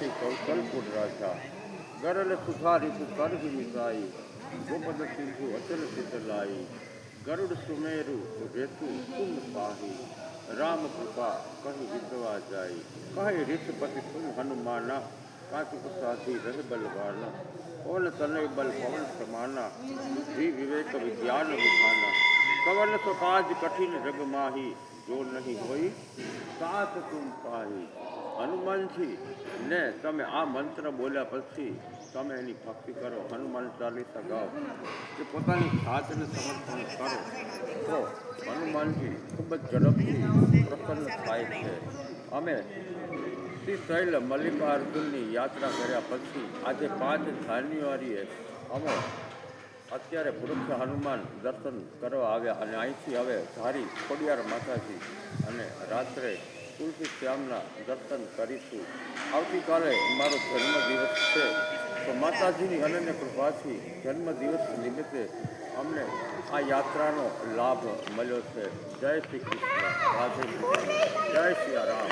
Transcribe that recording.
काशी कौशलपुर राजा गरल सुधारित कर मिसाई गोपद सिंधु अचल सिद्ध लाई गरुड़ सुमेरु रेतु तुम पाही राम कृपा कही विद्वा जाई कहे ऋषपति तुम हनुमाना काचिक साधी रह बलवाना पवन तनय बल पवन समाना बुद्धि विवेक विज्ञान विधाना कवन सो काज कठिन जग माही जो नहीं होई साथ तुम पाही હનુમાનજી ને તમે આ મંત્ર બોલ્યા પછી તમે એની ભક્તિ કરો, હનુમાન ચાલીસા ગાઓ કે પોતાની જાતને સમર્પણ કરો તો હનુમાનજી ખૂબ જ ઝડપથી પ્રસન્ન થાય છે. અમે શ્રી શૈલ મલ્લિકાર્જુનની યાત્રા કર્યા પછી આજે 5 જાન્યુઆરીએ અમે અત્યારે વૃક્ષ હનુમાન દર્શન કરવા આવ્યા અને અહીંથી હવે ધારી ખોડિયાર માતાજી અને રાત્રે તુલસી શ્યામના દર્શન કરીશું. આવતીકાલે મારો જન્મદિવસ છે તો માતાજીની અનન્ય કૃપાથી જન્મદિવસ નિમિત્તે અમને આ યાત્રાનો લાભ મળ્યો છે. જય શ્રી કૃષ્ણ, રાધે કૃષ્ણ, જય સિયા રામ.